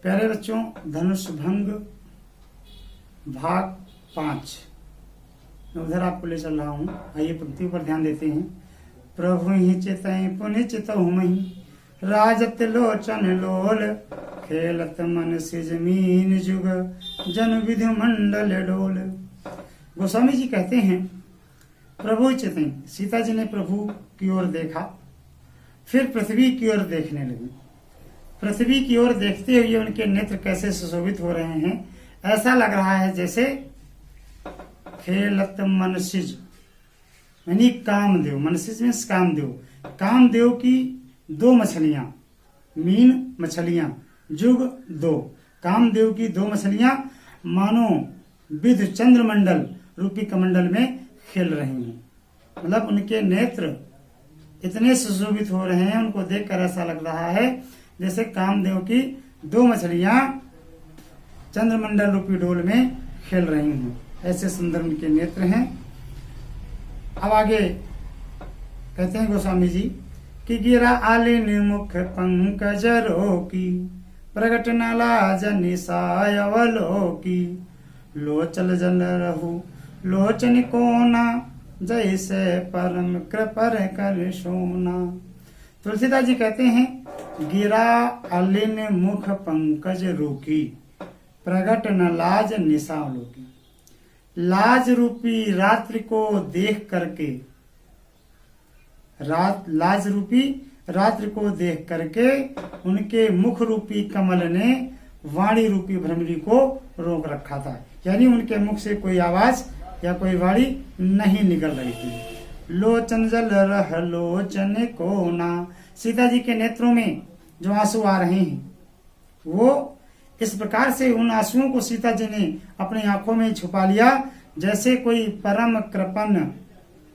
प्यारे बच्चों, धनुष भंग भाग 5 मैं उधर आपको ले चल रहा हूँ। आइए पंक्तियों पर ध्यान देते हैं। प्रभु ही चितई पुनि चितहु मही, राजत लोचन लोल, खेलत मन से जमीन जुग, जन विधि मंडल डोल। गोस्वामी जी कहते हैं, प्रभु चितई, सीता जी ने प्रभु की ओर देखा, फिर पृथ्वी की ओर देखने लगी। पृथ्वी की ओर देखते हुए उनके नेत्र कैसे सुशोभित हो रहे हैं, ऐसा लग रहा है जैसे खेलत मनसिज, यानी कामदेव, मनसिज में कामदेव, कामदेव की दो मछलियां, मीन मछलियां, जुग दो, कामदेव की दो मछलियां मानो विध चंद्रमंडल रूपी कमंडल में खेल रही हैं। मतलब उनके नेत्र इतने सुशोभित हो रहे हैं, उनको देखकर ऐसा लग रहा है जैसे कामदेव की दो मछलियां चंद्रमंडल रूपी डोल में खेल रही हैं। ऐसे सुंदर उनके नेत्र हैं। अब आगे कहते हैं गोस्वामी जी कि गिरा आलिन मुख पंकज रोकी, प्रगट न लाज निसायवलोकी, लोचल जल रहु लोचन कोना, जैसे परम कृपर कर सोना। तुलसीदास जी कहते हैं, गिरा अलिन मुख पंकज रोकी, प्रगट न लाज निसावलोकी। लाज रूपी रात्रि को देख करके, लाज रूपी रात्रि को देख करके उनके मुख रूपी कमल ने वाणी रूपी भ्रमरी को रोक रखा था। यानी उनके मुख से कोई आवाज या कोई वाणी नहीं निकल रही थी। लोचन जल रह लोचन कोना, सीता जी के नेत्रों में जो आंसू आ रहे हैं, वो इस प्रकार से उन आंसुओं को सीता जी ने अपनी आंखों में छुपा लिया, जैसे कोई परम कृपन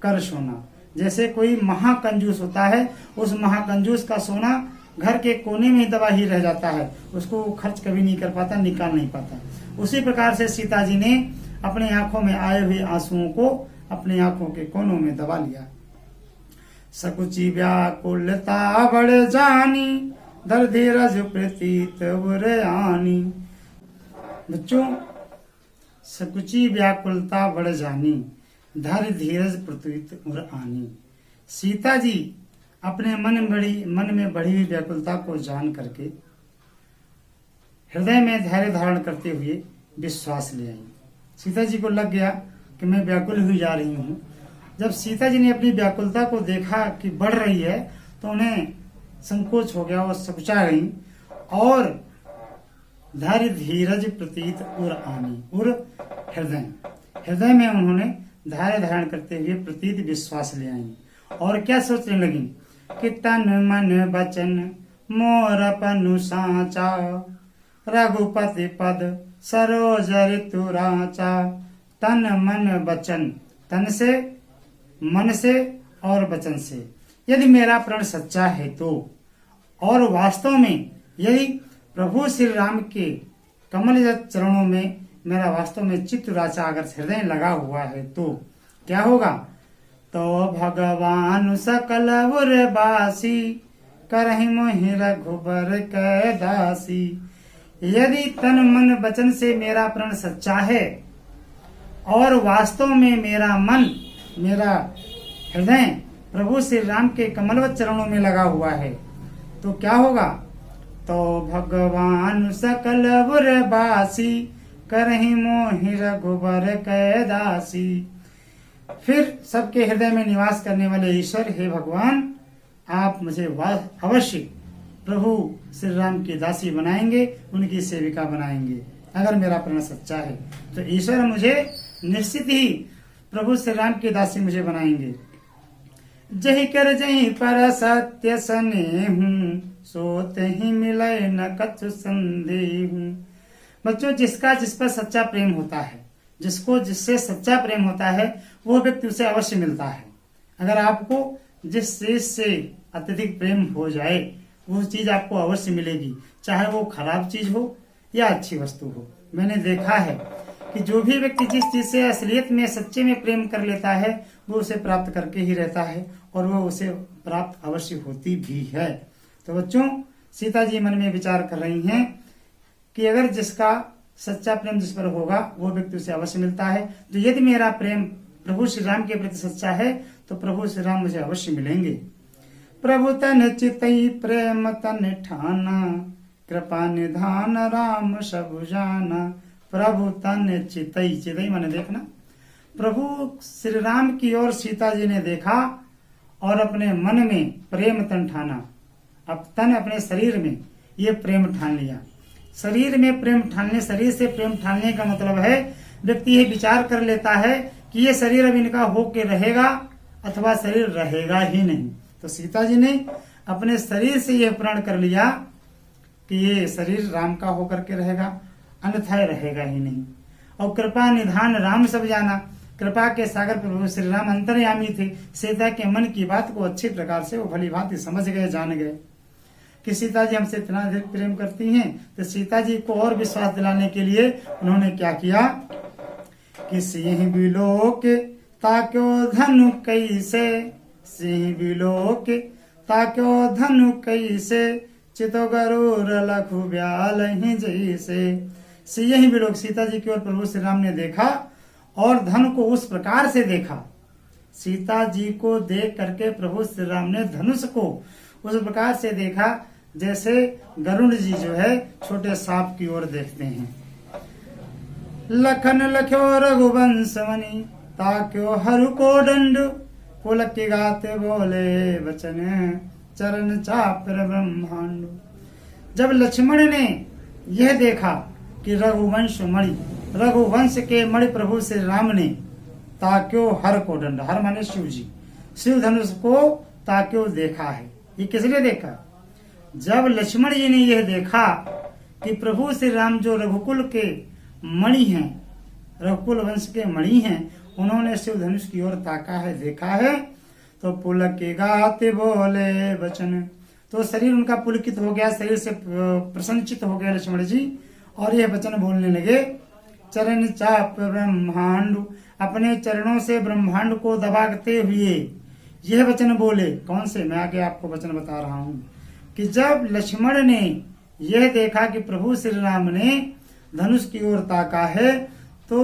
कर सोना, जैसे कोई महाकंजूस होता है, उस महाकंजूस का सोना घर के कोने में दबा ही रह जाता है, उसको खर्च कभी नहीं कर पाता, निकाल नहीं पाता। उसी प्रकार से सीता जी ने अपने आंखों में आए हुए आंसुओं को अपने आंखों के कोनों में दबा लिया। सकुची व्याकुलता बढ़ जानी, धर धीरज प्रतीत आनी। बच्चों, सकुची व्याकुलता बढ़ जानी, धर धीरज प्रतीत आनी। सीता जी अपने मन में बढ़ी हुई व्याकुलता को जान करके हृदय में धैर्य धारण करते हुए विश्वास ले आई। सीता जी को लग गया कि मैं व्याकुल हुई जा रही हूँ। जब सीता जी ने अपनी व्याकुलता को देखा कि बढ़ रही है, तो उन्हें संकोच हो गया और सकुचा गई, और धैर्य धीरज प्रतीत आनी, हृदय में उन्होंने धैर्य धारण करते हुए प्रतीत विश्वास ले आई। और क्या सोचने लगी कि तन मन वचन मोर पनु साचा, रघुपति पद सरोज ऋतु राचा। तन मन वचन, तन से, मन से और वचन से यदि मेरा प्रण सच्चा है तो, और वास्तव में यदि प्रभु श्री राम के कमल चरणों में मेरा वास्तव में चित्त राचा अगर हृदय लगा हुआ है, तो क्या होगा? तो भगवान सकल उर्वासी, करहि मोहि रघुबर कै दासी। यदि तन मन वचन से मेरा प्रण सच्चा है और वास्तव में मेरा मन, मेरा हृदय प्रभु श्री राम के कमलवत चरणों में लगा हुआ है, तो क्या होगा? तो भगवान सकल उर्वासी, करहि मोहि रघुबर कै दासी। फिर सबके हृदय में निवास करने वाले ईश्वर, हे भगवान, आप मुझे अवश्य प्रभु श्री राम की दासी बनाएंगे, उनकी सेविका बनाएंगे। अगर मेरा प्रण सच्चा है तो ईश्वर मुझे निश्चित ही प्रभु श्री राम की दासी मुझे बनाएंगे। जही कर जही पर सत्य स्नेहु, सोते ही मिले न कछु संदेहु। बच्चों, जिसका जिस पर सच्चा प्रेम होता है, जिसको जिससे सच्चा प्रेम होता है, वो व्यक्ति उसे अवश्य मिलता है। अगर आपको जिस चीज से अत्यधिक प्रेम हो जाए, वो चीज आपको अवश्य मिलेगी, चाहे वो खराब चीज हो या अच्छी वस्तु हो। मैंने देखा है कि जो भी व्यक्ति जिस चीज से असलियत में, सच्चे में प्रेम कर लेता है, वो उसे प्राप्त करके ही रहता है, और वो उसे प्राप्त अवश्य होती भी है। तो बच्चों, सीता जी मन में विचार कर रही हैं कि अगर जिसका सच्चा प्रेम जिस पर होगा वो व्यक्ति उसे अवश्य मिलता है। तो यदि मेरा प्रेम प्रभु श्री राम के प्रति सच्चा है तो प्रभु श्री राम मुझे अवश्य मिलेंगे। प्रभु तन चितई प्रेम तन ठाना, कृपा निधान राम सब जाना। प्रभु तन चितई, चितई माने देखना। प्रभु श्री राम की ओर सीता जी ने देखा और अपने मन में प्रेम तन ठाना। अब तन अपने शरीर में ये प्रेम ठान लिया। शरीर में प्रेम ठानने, शरीर से प्रेम ठानने का मतलब है व्यक्ति ये विचार कर लेता है कि ये शरीर अब इनका होके रहेगा अथवा शरीर रहेगा ही नहीं। तो सीता जी ने अपने शरीर से यह प्रण कर लिया कि ये शरीर राम का होकर के रहेगा, अन्यथा रहेगा ही नहीं। और कृपा निधान राम सब जाना, कृपा के सागर प्रभु श्री राम अंतर्यामी थे। सीता के मन की बात को अच्छी प्रकार से वो भली भांति समझ गए, जान गए कि सीता जी हमसे इतना अधिक प्रेम करती हैं। तो सीता जी को और विश्वास दिलाने के लिए उन्होंने क्या किया कि सिंह बिलोक ताक्यो धनु कैसे, सिंह बिलोक ताक्यो धनु कैसे, चितो गरुर लखु ब्याल ही जैसे। सिंह बिलोक, सीता जी की ओर प्रभु श्री राम ने देखा और धन को उस प्रकार से देखा। सीता जी को देख करके प्रभु श्री राम ने धनुष को उस प्रकार से देखा जैसे गरुड़ जी जो है छोटे सांप की ओर देखते हैं। लखन लख्यो रघुवंश मणि, ताक्यो हरु को दंड, पुलक के गाते बोले वचन, चरण चाप ब्रह्मांड। जब लक्ष्मण ने यह देखा कि रघुवंश मणि, रघुवंश के मणि प्रभु श्री राम ने ताक्यो हर को दंड, हर माने शिव जी, शिव धनुष को ताक्यो देखा है। ये किसने देखा? जब लक्ष्मण जी ने यह देखा कि प्रभु श्री राम जो रघुकुल के मणि हैं, रघुकुल वंश के मणि हैं, उन्होंने शिव धनुष की ओर ताका है, देखा है, तो पुलक के गाते बोले वचन। तो शरीर उनका पुलकित हो गया, शरीर से प्रसन्नचित हो गया लक्ष्मण जी और यह वचन बोलने लगे, चरण चाप ब्रह्मांड, अपने चरणों से ब्रह्मांड को दबाते हुए यह वचन बोले। कौन से? मैं आगे आपको वचन बता रहा हूं कि जब लक्ष्मण ने यह देखा कि प्रभु श्री राम ने धनुष की ओर ताका है तो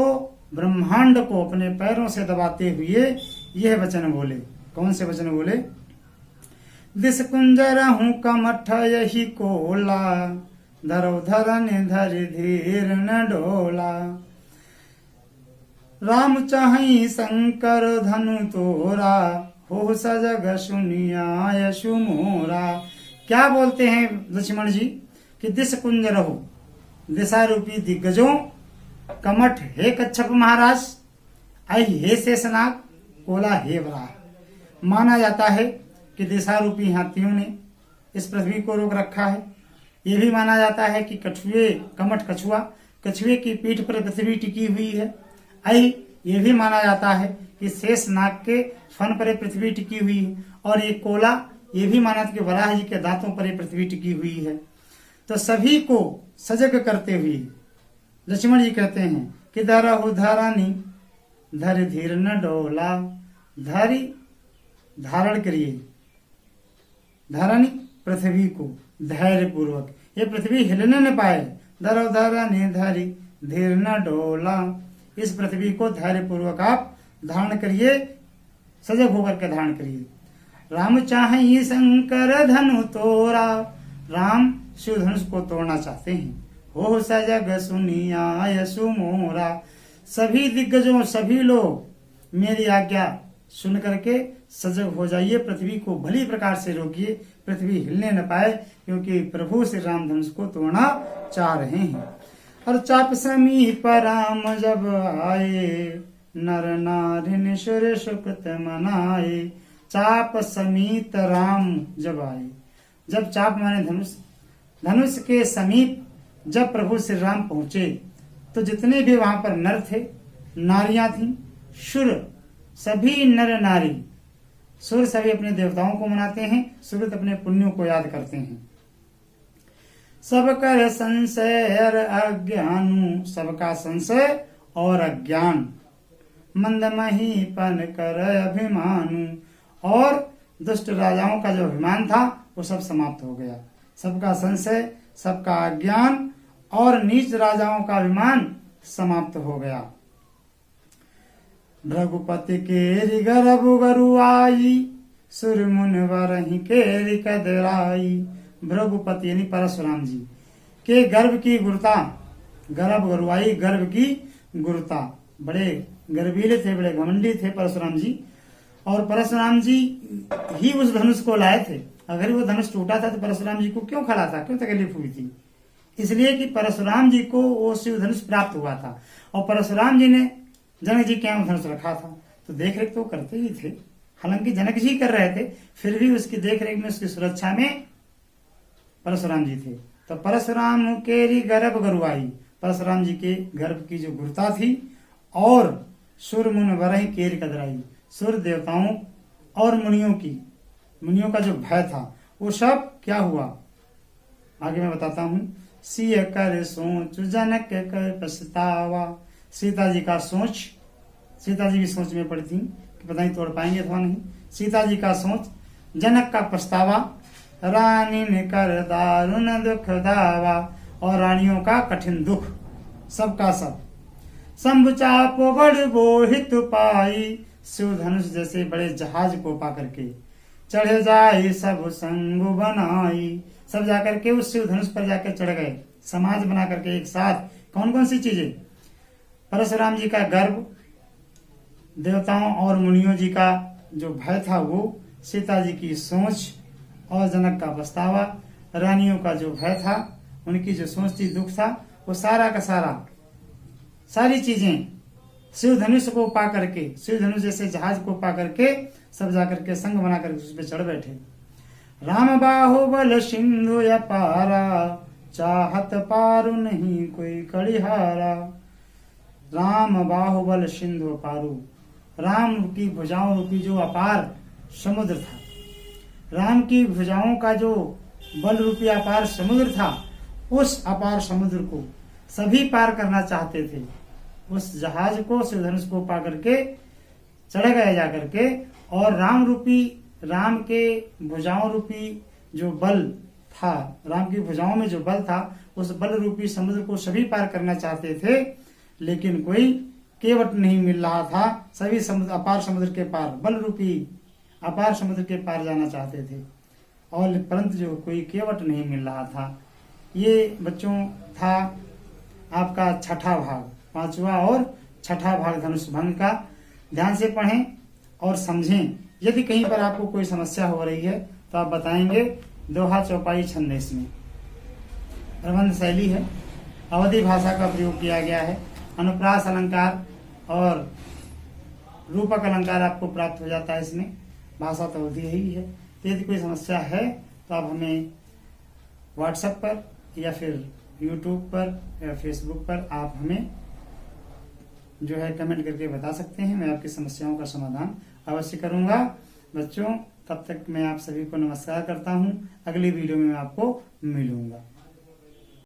ब्रह्मांड को अपने पैरों से दबाते हुए यह वचन बोले। कौन से वचन बोले? दिस कुंजर हूं कमठ यही कोला, धरो धरन धर धीर न डोला, राम चाहि शंकर धनु तोरा, हो सजग सुनिया यशु मोरा। क्या बोलते हैं लक्ष्मण जी कि दिस कुंजर हो, दिशा रूपी दिग्गजों, कमठ हे कच्छप महाराज, आई हे शेषनाग, कोला हे वराह। माना जाता है कि दिशा रूपी हाथियों ने इस पृथ्वी को रोक रखा है। ये भी माना जाता है कि कछुए, कमठ कछुआ, कछुए की पीठ पर पृथ्वी टिकी हुई है। आई ये भी माना जाता है कि शेष नाग के फन पर पृथ्वी टिकी हुई है। और ये कोला, ये भी माना कि वराह जी के दांतों पर पृथ्वी टिकी हुई है। तो सभी को सजग करते हुए लक्ष्मण जी कहते हैं कि धरहु धरानी, धर धीर न डोला, धरी धारण करिए, धरानी पृथ्वी को धैर्य पूर्वक, ये पृथ्वी हिलने न पाए। धरो धरानी धरी धीर न डोला, इस पृथ्वी को धैर्य पूर्वक आप धारण करिए, सजग होकर के धारण करिए। राम चाहे शंकर धनु तोरा, राम शिव धनुष को तोड़ना चाहते हैं। हो सजग सुनिया यशु मोरा, सभी दिग्गजों, सभी लोग मेरी आज्ञा सुन करके सजग हो जाइए, पृथ्वी को भली प्रकार से रोकिए, पृथ्वी हिलने न पाए, क्योंकि प्रभु श्री राम धनुष को तोड़ना चाह रहे हैं। और चाप समीप राम जब आए, नर नारी निशुर सुकृत मनाए। चाप समीप राम जब आए, जब चाप माने धनुष, धनुष के समीप जब प्रभु श्री राम पहुंचे तो जितने भी वहां पर नर थे, नारियां थीं, शुर, सभी नर नारी, सुर सभी अपने देवताओं को मनाते हैं, सुरत अपने पुण्यों को याद करते हैं। सब कर संशय और अज्ञानु, सबका संशय और अज्ञान, मंदमहीपन कर अभिमानु, और दुष्ट राजाओं का जो अभिमान था वो सब समाप्त हो गया। सबका संशय, सबका अज्ञान और नीच राजाओं का अभिमान समाप्त हो गया। भृगुपति केरि गर्भ गरुआई, सुर मुन वरहि केरि कदराई। भृगुपति यानी परशुराम जी के गर्भ की गुरुता, गर्भ गरुआई गर्भ की गुरुता, बड़े गर्वीले थे, बड़े घमंडी थे परशुराम जी। और परशुराम जी ही उस धनुष को लाए थे। अगर वो धनुष टूटा था तो परशुराम जी को क्यों खड़ा था, क्यों तकलीफ हुई थी? इसलिए कि परशुराम जी को वो शिव धनुष प्राप्त हुआ था और परशुराम जी ने जनक जी के यहाँ धनुष रखा था, तो देख रेख तो करते ही थे। हालांकि जनक जी कर रहे थे, फिर भी उसकी देख रेख में, उसकी सुरक्षा में परशुराम जी थे। तो परशुराम केरी गर्भ गरुआई, परशुराम जी के गर्भ की जो गुरुता थी, और सुर मुन वरहि केरी कदराई, सुर देवताओं और मुनियों का जो भय था वो सब क्या हुआ, आगे मैं बताता हूं। सिय कर सोच जनक कर पछतावा, सीता जी का सोच, सीता जी भी सोच में पड़ी थी कि पता नहीं तोड़ पाएंगे अथवा नहीं। सीता जी का सोच, जनक का पछतावा, रानी ने कर दारुण दुख दावा, और रानियों का कठिन दुख, सबका सब। शंभु चाप बड़ बोहित पाई, शिव धनुष जैसे बड़े जहाज को पा करके, चढ़े जाए सब संग बनाई, सब जाकर के उस शिव धनुष पर जाकर चढ़ गए, समाज बना करके एक साथ। कौन कौन सी चीजें? परशुराम जी का गर्भ, देवताओं और मुनियों जी का जो भय था वो, सीता जी की सोच और जनक का पछतावा, रानियों का जो भय था, उनकी जो सोच थी, दुख था, वो सारा का सारा, सारी चीजें शिव धनुष को पा करके, शिव धनुष जैसे जहाज को पा करके सब जाकर के संग बना करके उस पर चढ़ बैठे। राम बाहुबल सिंधु अपारा, चाहत पारु नहीं कोई कड़िहारा। राम बाहुबल सिंधु अपारु, राम की भुजाओं रूपी जो अपार समुद्र था, राम की भुजाओं का जो बल रूपी अपार समुद्र था, उस अपार समुद्र को सभी पार करना चाहते थे। उस जहाज को, शिव धनुष को पा करके चढ़ गए जाकर के, और राम रूपी, राम के भुजाओं रूपी जो बल था, राम की भुजाओं में जो बल था, उस बल रूपी समुद्र को सभी पार करना चाहते थे, लेकिन कोई केवट नहीं मिल रहा था। सभी समुद्र, अपार समुद्र के पार, बल रूपी अपार समुद्र के पार जाना चाहते थे, और परंतु जो कोई केवट नहीं मिल रहा था। ये बच्चों था आपका छठा भाग, पांचवा और छठा भाग धनुष भंग का। ध्यान से पढ़ें और समझें। यदि कहीं पर आपको कोई समस्या हो रही है तो आप बताएंगे। दोहा चौपाई छंद इसमें प्रबंध शैली है, अवधि भाषा का प्रयोग किया गया है। अनुप्रास अलंकार और रूपक अलंकार आपको प्राप्त हो जाता है इसमें। भाषा तो अवधि ही है। तो यदि कोई समस्या है तो आप हमें व्हाट्सएप पर या फिर यूट्यूब पर या फेसबुक पर आप हमें जो है कमेंट करके बता सकते हैं। मैं आपकी समस्याओं का समाधान अवश्य करूंगा। बच्चों, तब तक मैं आप सभी को नमस्कार करता हूं। अगली वीडियो में मैं आपको मिलूंगा।